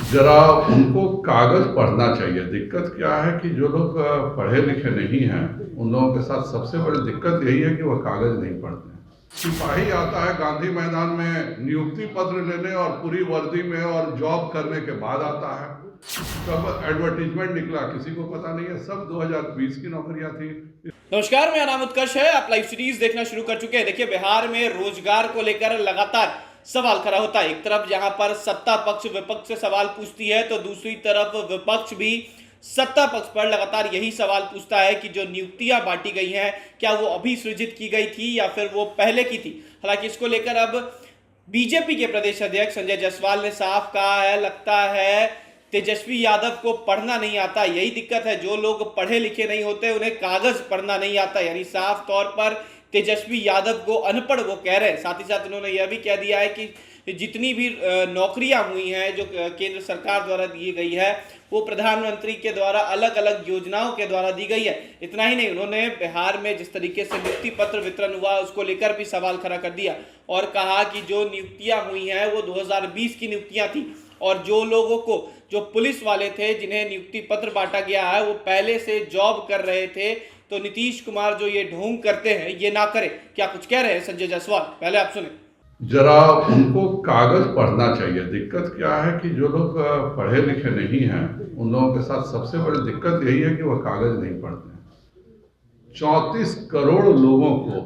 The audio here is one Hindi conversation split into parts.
जरा उनको कागज पढ़ना चाहिए। दिक्कत क्या है कि जो लोग पढ़े लिखे नहीं हैं, उन लोगों के साथ सबसे बड़ी दिक्कत यही है कि वह कागज नहीं पढ़ते हैं। सिपाही आता है गांधी मैदान में नियुक्ति पत्र लेने और पूरी वर्दी में और जॉब करने के बाद आता है। कब एडवर्टीजमेंट निकला किसी को पता नहीं है, सब 2020 की नौकरियां थी। नमस्कार, मेरा नाम उत्कर्ष है। आप लाइव सीरीज देखना शुरू कर चुके हैं। देखिए, बिहार में रोजगार को लेकर लगातार सवाल खड़ा होता है। एक तरफ जहां पर सत्ता पक्ष विपक्ष से सवाल पूछती है, तो दूसरी तरफ विपक्ष भी सत्ता पक्ष पर लगातार यही सवाल पूछता है कि जो नियुक्तियां बांटी गई हैं, क्या वो अभी सृजित की गई थी या फिर वो पहले की थी। हालांकि इसको लेकर अब बीजेपी के प्रदेश अध्यक्ष संजय जायसवाल ने साफ कहा है, लगता है तेजस्वी यादव को पढ़ना नहीं आता। यही दिक्कत है, जो लोग पढ़े लिखे नहीं होते उन्हें कागज पढ़ना नहीं आता। यानी साफ तौर पर तेजस्वी यादव को अनपढ़ वो कह रहे हैं। साथ ही साथ उन्होंने यह भी कह दिया है कि जितनी भी नौकरियां हुई हैं जो केंद्र सरकार द्वारा दी गई है, वो प्रधानमंत्री के द्वारा अलग अलग योजनाओं के द्वारा दी गई है। इतना ही नहीं, उन्होंने बिहार में जिस तरीके से नियुक्ति पत्र वितरण हुआ उसको लेकर भी सवाल खड़ा कर दिया और कहा कि जो नियुक्तियां हुई हैं वो 2020 की नियुक्तियां थी और जो लोगों को, जो पुलिस वाले थे जिन्हें नियुक्ति पत्र बांटा गया है, वो पहले से जॉब कर रहे थे। तो नीतीश कुमार जो ये ढोंग करते हैं ये ना करें। क्या कुछ कह रहे हैं संजय जायसवाल, पहले आप सुने। जरा उनको कागज पढ़ना चाहिए। दिक्कत क्या है कि जो लोग पढ़े लिखे नहीं हैं, उन लोगों के साथ सबसे बड़ी दिक्कत यही है कि वह कागज नहीं पढ़ते हैं। 34 करोड़ लोगों को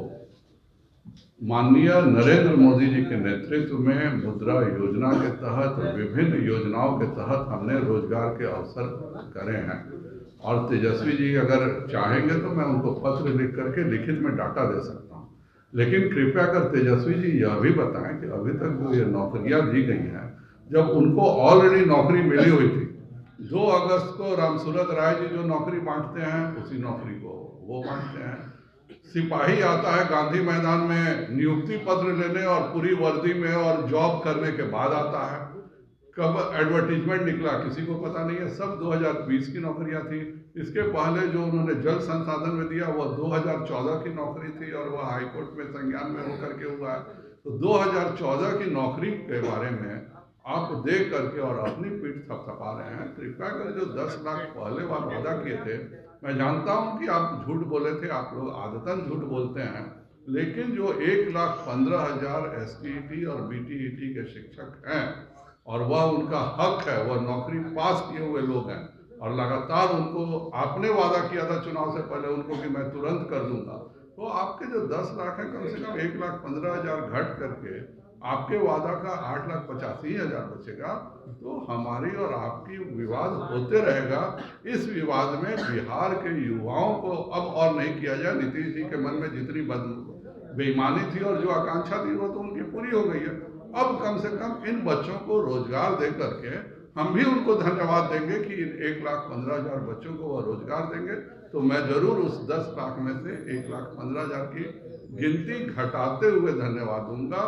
माननीय नरेंद्र मोदी जी के नेतृत्व में मुद्रा योजना के तहत, विभिन्न योजनाओं के तहत हमने रोजगार के अवसर करे हैं। और तेजस्वी जी अगर चाहेंगे तो मैं उनको पत्र लिख करके लिखित में डाटा दे सकता हूं। लेकिन कृपया कर तेजस्वी जी यह भी बताएं कि अभी तक जो ये नौकरियां दी गई हैं, जब उनको ऑलरेडी नौकरी मिली हुई थी, 2 अगस्त को रामसूरत राय जी जो नौकरी बांटते हैं उसी नौकरी को वो बांटते हैं। सिपाही आता है गांधी मैदान में नियुक्ति पत्र लेने और पूरी वर्दी में और जॉब करने के बाद आता है। कब एडवर्टीजमेंट निकला किसी को पता नहीं है, सब 2020 की नौकरियां थी। इसके पहले जो उन्होंने जल संसाधन में दिया वह 2014 की नौकरी थी और वह हाईकोर्ट में संज्ञान में होकर के हुआ है। तो 2014 की नौकरी के बारे में आप देख करके और अपनी पीठ थपथपा रहे हैं। कृपया कर जो 10 लाख पहले बार वादा किए थे, मैं जानता हूं कि आप झूठ बोले थे, आप लोग आदतन झूठ बोलते हैं, लेकिन जो 1,15,000 एसटीईटी और बीटीईटी के शिक्षक हैं और वह उनका हक है, वह नौकरी पास किए हुए लोग हैं और लगातार उनको आपने वादा किया था चुनाव से पहले उनको कि मैं तुरंत कर दूंगा। तो आपके जो 10 लाख है, कम से कम 1,15,000 घट करके आपके वादा का 8,85,000 बचेगा। तो हमारी और आपकी विवाद होते रहेगा। इस विवाद में बिहार के युवाओं को अब और नहीं किया जाए। नीतीश जी के मन में जितनी बेईमानी थी और जो आकांक्षा थी वो तो उनकी पूरी हो गई है। अब कम से कम इन बच्चों को रोजगार दे करके हम भी उनको धन्यवाद देंगे कि इन 1,15,000 बच्चों को वह रोजगार देंगे। तो मैं जरूर उस 10 लाख में से 1,15,000 की गिनती घटाते हुए धन्यवाद दूंगा।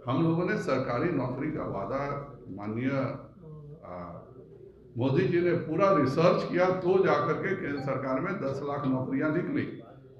हम लोगों ने सरकारी नौकरी का वादा माननीय मोदी जी ने पूरा रिसर्च किया तो जाकर के केंद्र सरकार में 10 लाख नौकरियां निकली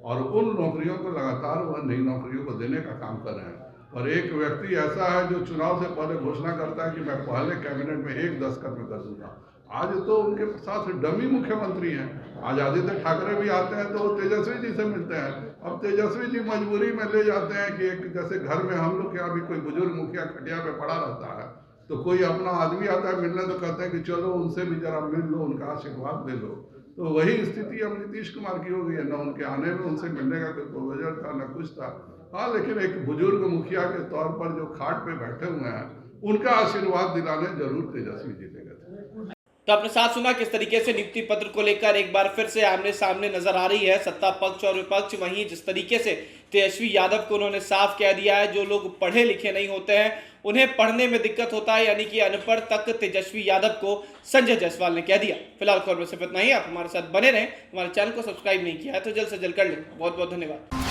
और उन नौकरियों को लगातार वह नई नौकरियों को देने का काम कर रहे हैं। और एक व्यक्ति ऐसा है जो चुनाव से पहले घोषणा करता है कि मैं पहले कैबिनेट में 1 दस्तखत में कर दूंगा। आज तो उनके साथ डमी मुख्यमंत्री हैं। आज आदित्य ठाकरे भी आते हैं तो वो तेजस्वी जी से मिलते हैं। अब तेजस्वी जी मजबूरी में ले जाते हैं कि एक जैसे घर में हम लोग के यहाँ भी कोई बुजुर्ग मुखिया खटिया पे पड़ा रहता है, तो कोई अपना आदमी आता है मिलने तो कहते हैं कि चलो उनसे भी जरा मिल लो, उनका आशीर्वाद ले लो। तो वही स्थिति अब नीतीश कुमार की हो गई है। न उनके आने में उनसे मिलने का कोई प्रोविजन था, न कुछ था। हाँ, लेकिन एक बुजुर्ग मुखिया के तौर पर जो खाट पे बैठे हुए हैं, उनका आशीर्वाद दिलाने जरूर तेजस्वी जी लेंगे। तो आपने साथ सुना किस तरीके से नियुक्ति पत्र को लेकर एक बार फिर से आमने सामने नजर आ रही है सत्ता पक्ष और विपक्ष। वहीं जिस तरीके से तेजस्वी यादव को उन्होंने साफ कह दिया है, जो लोग पढ़े लिखे नहीं होते हैं उन्हें पढ़ने में दिक्कत होता है, यानी कि अनपढ़ तक तेजस्वी यादव को संजय जायसवाल ने कह दिया। फिलहाल खबर में सिर्फ इतना ही। आप हमारे साथ बने रहें। हमारे चैनल को सब्सक्राइब नहीं किया है तो जल्द से जल्द कर लें। बहुत बहुत धन्यवाद।